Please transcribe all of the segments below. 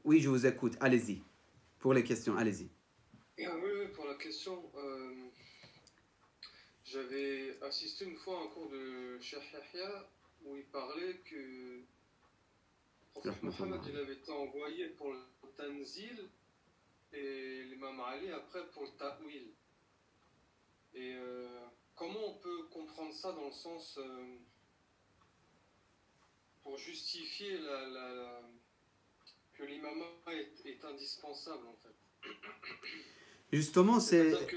Oui, je vous écoute. Allez-y. Pour les questions, allez-y. Ah oui, oui, pour la question, j'avais assisté une fois à un cours de Cheikh Yahya où il parlait que le prophète Mohammed il avait été envoyé pour le Tanzil et l'imam Ali après pour le Ta'wil. Et comment on peut comprendre ça dans le sens pour justifier que l'imam est indispensable en fait. Justement, C'est-à-dire c'est...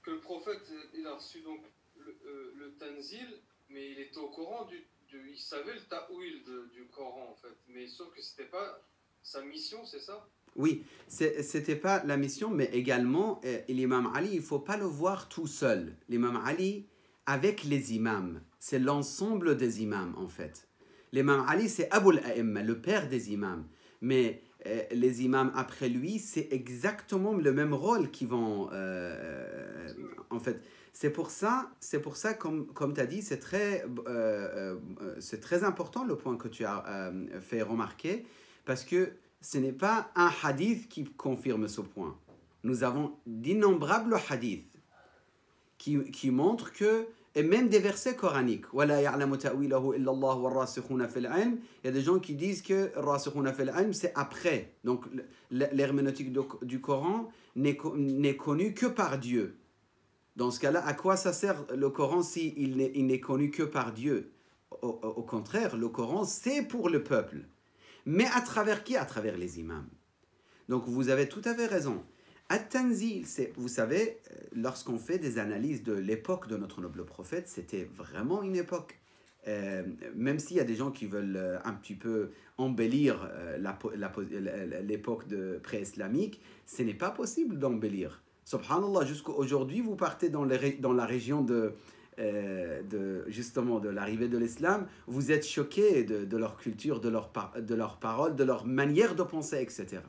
que le prophète il a reçu donc le Tanzil, mais il était au courant il savait le ta'wil du Coran en fait, mais sauf que c'était pas sa mission, c'est ça? Oui, c'était pas la mission, mais également, l'imam Ali, il ne faut pas le voir tout seul. L'imam Ali, avec les imams, c'est l'ensemble des imams, en fait. L'imam Ali, c'est Abul A'imma, le père des imams. Mais les imams après lui, c'est exactement le même rôle qu'ils vont... en fait, c'est pour ça comme tu as dit, c'est très important le point que tu as fait remarquer, parce que ce n'est pas un hadith qui confirme ce point. Nous avons d'innombrables hadiths qui montrent que, et même des versets coraniques, il y a des gens qui disent que c'est après. Donc l'herméneutique du Coran n'est connue que par Dieu. Dans ce cas-là, à quoi ça sert le Coran s'il n'est connu que par Dieu? Au contraire, le Coran, c'est pour le peuple. Mais à travers qui? À travers les imams. Donc vous avez tout à fait raison. At-Tanzil, vous savez, lorsqu'on fait des analyses de l'époque de notre noble prophète, c'était vraiment une époque, même s'il y a des gens qui veulent un petit peu embellir l'époque pré-islamique, ce n'est pas possible d'embellir. Subhanallah, jusqu'à aujourd'hui, vous partez dans la région justement de l'arrivée de l'islam, vous êtes choqués de leur culture, de leurs paroles, de leur manière de penser, etc.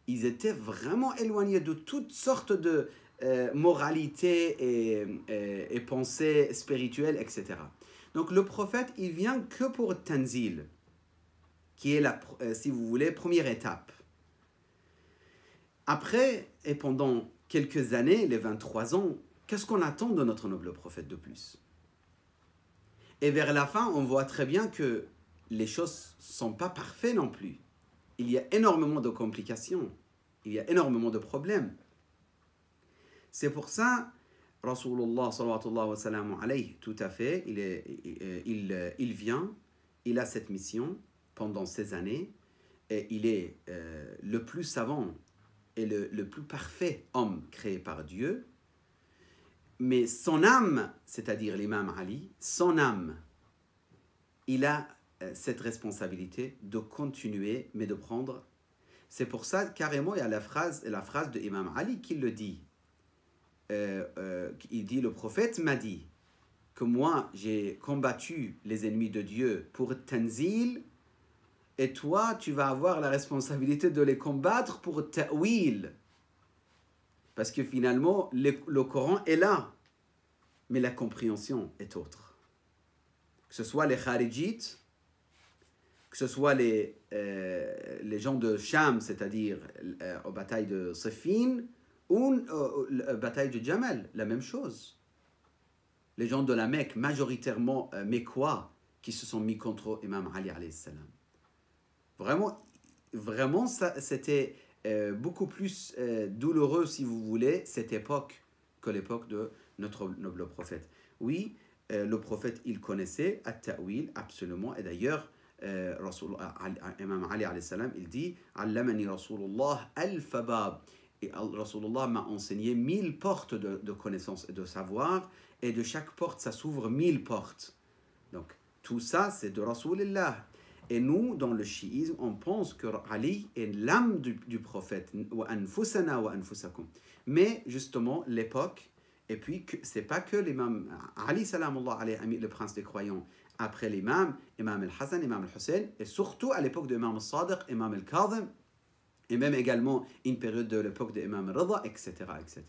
Ils étaient vraiment éloignés de toutes sortes de moralité et pensées spirituelles, etc. Donc le prophète, il vient que pour Tanzil, qui est, si vous voulez, première étape. Après, et pendant quelques années, les 23 ans, qu'est-ce qu'on attend de notre noble prophète de plus? Et vers la fin, on voit très bien que les choses ne sont pas parfaites non plus. Il y a énormément de complications. Il y a énormément de problèmes. C'est pour ça, Rasulullah sallallahu wa sallam alayhi, tout à fait, il vient, il a cette mission pendant ces années, et il est le plus savant et le plus parfait homme créé par Dieu. Mais son âme, c'est-à-dire l'imam Ali, son âme, il a cette responsabilité de continuer, mais de prendre. C'est pour ça, carrément, il y a la phrase de Imam Ali qui le dit. Il dit, le prophète m'a dit que moi, j'ai combattu les ennemis de Dieu pour Tanzil, et toi, tu vas avoir la responsabilité de les combattre pour Ta'wil. Parce que finalement, le Coran est là, mais la compréhension est autre. Que ce soit les Kharijites, que ce soit les gens de Sham, c'est-à-dire aux batailles de Siffin, ou la bataille de Jamal, la même chose. Les gens de la Mecque, majoritairement mécois, qui se sont mis contre Imam Ali alayhi salam. Vraiment c'était beaucoup plus douloureux, si vous voulez, cette époque, que l'époque de notre noble prophète. Oui, le prophète, il connaissait at-ta'wil, absolument, et d'ailleurs, Imam Ali alayhi salam, il dit « Allamani Rasulullah al-fabab » et Rasulullah m'a enseigné 1000 portes de connaissances et de savoir, et de chaque porte, ça s'ouvre 1000 portes. Donc, tout ça, c'est de Rasulullah. Et nous, dans le chiisme, on pense que Ali est l'âme du prophète. Mais justement, l'époque, et puis c'est pas que l'imam Ali salamullah alayhi, le prince des croyants, après l'imam, imam al-Hassan, imam al-Hussein, et surtout à l'époque de imam al-Sadiq, imam al-Kadhim, et même également une période de l'époque de imam al-Rida, etc., etc.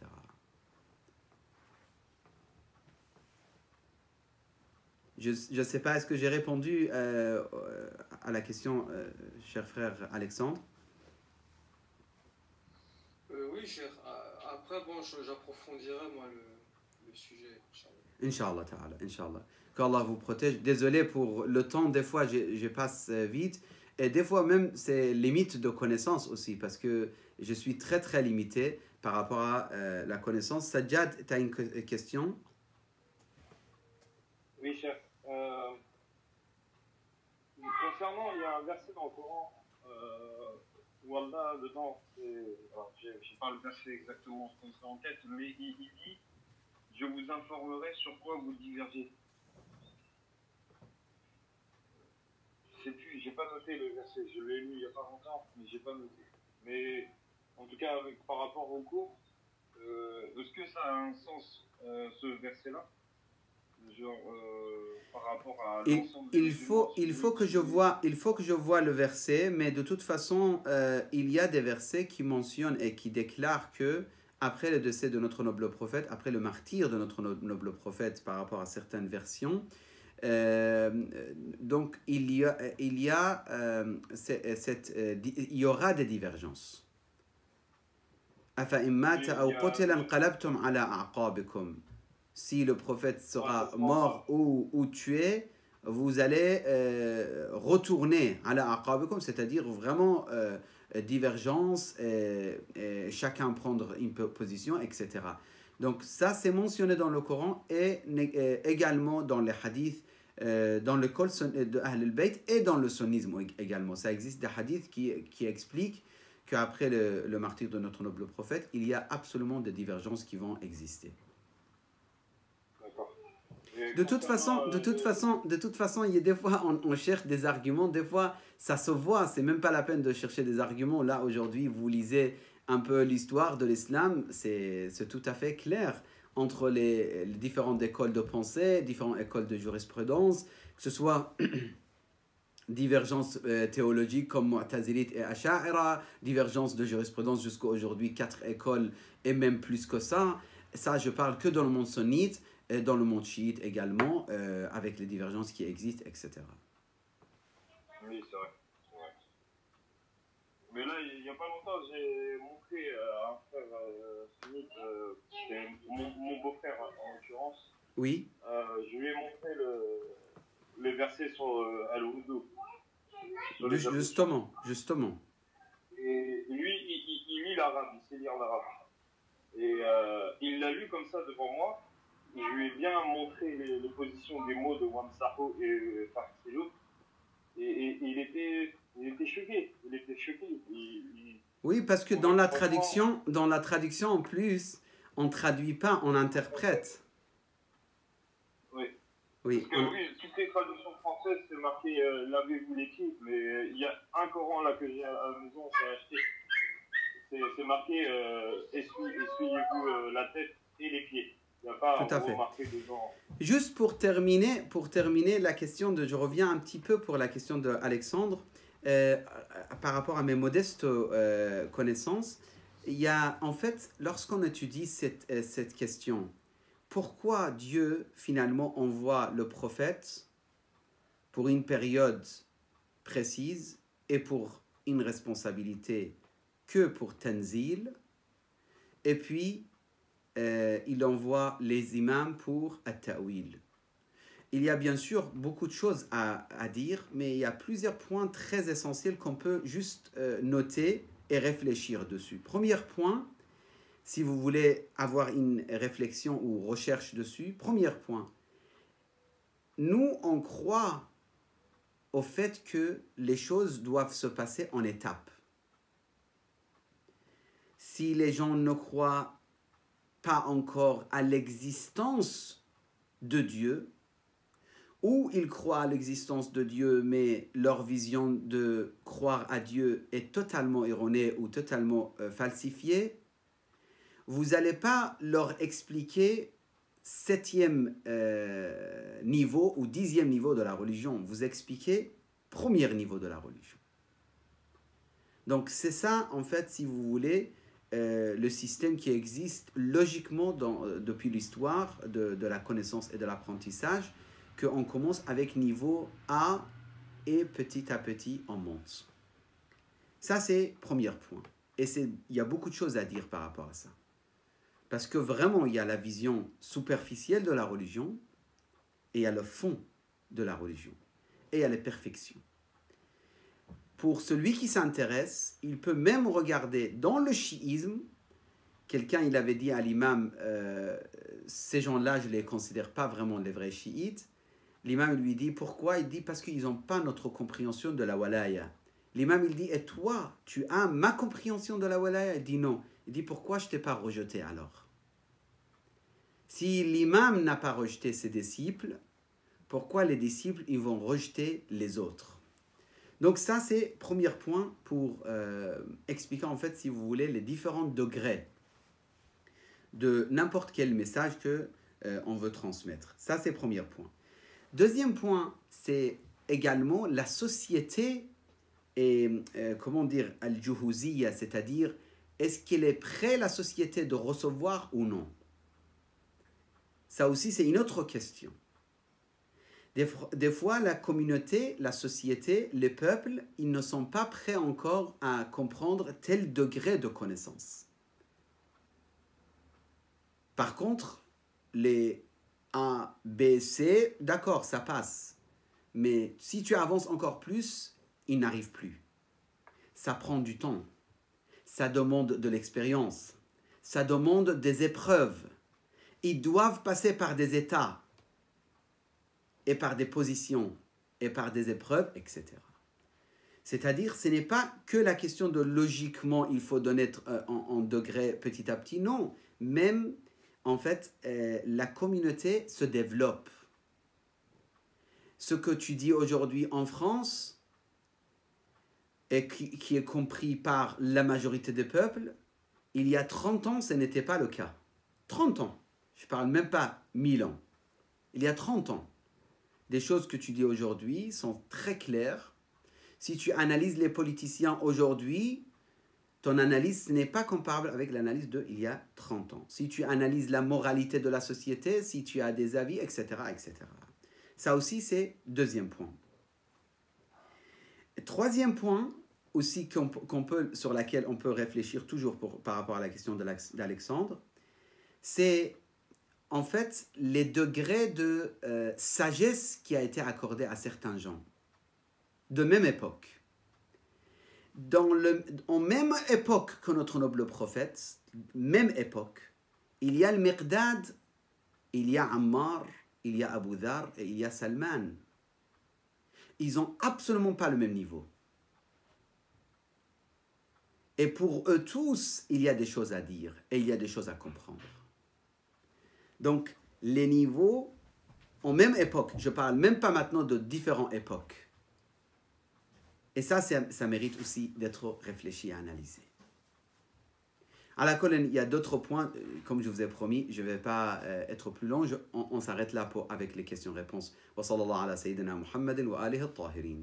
Je ne sais pas, est-ce que j'ai répondu à la question, cher frère Alexandre? Oui, cher. Après, bon, j'approfondirai, moi, le sujet. Inch'Allah ta'ala, Inch'Allah. Qu'Allah vous protège. Désolé pour le temps, des fois je passe vite. Et des fois même, c'est limite de connaissance aussi, parce que je suis très très limité par rapport à la connaissance. Sajjad, tu as une question? Oui, chef. Concernant, il y a un verset dans le Coran où Allah, dedans, je n'ai pas le verset exactement en tête, mais il dit « Je vous informerai sur quoi vous divergez ». Je sais plus, j'ai pas noté le verset, je l'ai lu il n'y a pas longtemps, mais j'ai pas noté. Mais en tout cas, par rapport au cours, est-ce que ça a un sens, ce verset-là? Genre, par rapport à l'ensemble des il faut que je vois le verset, mais de toute façon, il y a des versets qui mentionnent et qui déclarent que après le décès de notre noble prophète, après le martyre de notre noble prophète par rapport à certaines versions, donc il y aura des divergences. Si le prophète sera mort ou tué, vous allez retourner à la aqabikum, c'est-à-dire vraiment divergence, et chacun prendre une position, etc. Donc ça, c'est mentionné dans le Coran et également dans les hadiths, dans le col de Ahl al-Bayt et dans le sunnisme également. Ça existe des hadiths qui expliquent qu'après le martyre de notre noble prophète, il y a absolument des divergences qui vont exister. De toute façon, il y a des fois, on cherche des arguments, des fois, ça se voit, c'est même pas la peine de chercher des arguments. Là, aujourd'hui, vous lisez un peu l'histoire de l'islam, c'est tout à fait clair entre les différentes écoles de pensée, différentes écoles de jurisprudence, que ce soit divergences théologiques comme Mu'tazilite et Asha'ira, divergences de jurisprudence jusqu'à aujourd'hui, 4 écoles et même plus que ça. Ça, je parle que dans le monde sunnite, et dans le monde chiite également, avec les divergences qui existent, etc. Oui, c'est vrai. Mais là, il n'y a pas longtemps, j'ai montré à un frère sunnite, c'est mon beau-frère en l'occurrence. Oui. Je lui ai montré les versets sur Al-Wudu. Justement. Et lui, il lit l'arabe, il sait lire l'arabe. Et il l'a lu comme ça devant moi. Je lui ai bien montré les positions des mots de Wamsaho et Farsilou. Et il était choqué. Oui, parce que dans la traduction en plus, on ne traduit pas, on interprète. Oui. Oui. Parce que oui, toutes les traductions françaises, c'est marqué lavez-vous les pieds. Mais il y a un Coran là que j'ai à la maison, j'ai acheté. C'est marqué essuyez-vous la tête et les pieds. Il n'y a pas tout à fait. Marqué dedans. Juste pour terminer la question je reviens un petit peu pour la question d'Alexandre, par rapport à mes modestes connaissances, il y a en fait, lorsqu'on étudie cette question, pourquoi Dieu finalement envoie le prophète pour une période précise et pour une responsabilité que pour Tanzil, et puis il envoie les imams pour At-Ta'wil. Il y a bien sûr beaucoup de choses à dire, mais il y a plusieurs points très essentiels qu'on peut juste noter et réfléchir dessus. Premier point, si vous voulez avoir une réflexion ou recherche dessus, premier point, nous on croit au fait que les choses doivent se passer en étapes. Si les gens ne croient pas encore à l'existence de Dieu, ou ils croient à l'existence de Dieu, mais leur vision de croire à Dieu est totalement erronée ou totalement falsifiée, vous n'allez pas leur expliquer 7e niveau ou 10e niveau de la religion. Vous expliquez 1er niveau de la religion. Donc c'est ça, en fait, si vous voulez, le système qui existe logiquement depuis l'histoire de la connaissance et de l'apprentissage, qu'on commence avec niveau A et petit à petit on monte. Ça c'est le premier point. Et il y a beaucoup de choses à dire par rapport à ça. Parce que vraiment il y a la vision superficielle de la religion et il y a le fond de la religion. Et il y a les perfections. Pour celui qui s'intéresse, il peut même regarder dans le chiisme. Quelqu'un, il avait dit à l'imam, ces gens-là, je ne les considère pas vraiment les vrais chiites. L'imam lui dit, pourquoi? Il dit, parce qu'ils n'ont pas notre compréhension de la walaya. L'imam, il dit, et toi, tu as ma compréhension de la walaya? Il dit, non. Il dit, pourquoi je ne t'ai pas rejeté alors? Si l'imam n'a pas rejeté ses disciples, pourquoi les disciples, ils vont rejeter les autres? Donc ça, c'est le premier point pour expliquer, en fait, si vous voulez, les différents degrés de n'importe quel message qu'on veut transmettre. Ça, c'est le premier point. Deuxième point, c'est également la société et, comment dire, al-juhuziyya, c'est-à-dire, est-ce qu'elle est prête, la société, de recevoir ou non? Ça aussi, c'est une autre question. Des fois, la communauté, la société, les peuples, ils ne sont pas prêts encore à comprendre tel degré de connaissance. Par contre, les A, B, C, d'accord, ça passe. Mais si tu avances encore plus, ils n'arrivent plus. Ça prend du temps. Ça demande de l'expérience. Ça demande des épreuves. Ils doivent passer par des états et par des positions et par des épreuves, etc. C'est-à-dire, ce n'est pas que la question de logiquement, il faut donner en degré petit à petit. Non, même, en fait, la communauté se développe. Ce que tu dis aujourd'hui en France, et qui est compris par la majorité des peuples, il y a 30 ans, ce n'était pas le cas. 30 ans. Je ne parle même pas 1000 ans. Il y a 30 ans. Des choses que tu dis aujourd'hui sont très claires. Si tu analyses les politiciens aujourd'hui, ton analyse n'est pas comparable avec l'analyse d'il y a 30 ans. Si tu analyses la moralité de la société, si tu as des avis, etc., etc. Ça aussi, c'est deuxième point. Troisième point, aussi sur laquelle on peut réfléchir toujours par rapport à la question d'Alexandre, c'est en fait les degrés de sagesse qui a été accordé à certains gens, de même époque. En même époque que notre noble prophète, même époque, il y a le Miqdad, il y a Ammar, il y a Abu Dhar et il y a Salman. Ils n'ont absolument pas le même niveau. Et pour eux tous, il y a des choses à dire et il y a des choses à comprendre. Donc, les niveaux, en même époque, je ne parle même pas maintenant de différentes époques. Et ça mérite aussi d'être réfléchi et analysé. À la colonne, il y a d'autres points, comme je vous ai promis, je ne vais pas être plus long, on s'arrête là avec les questions-réponses. Wa sallallahu ala sayyidina Muhammadin wa alihi at-tahirin.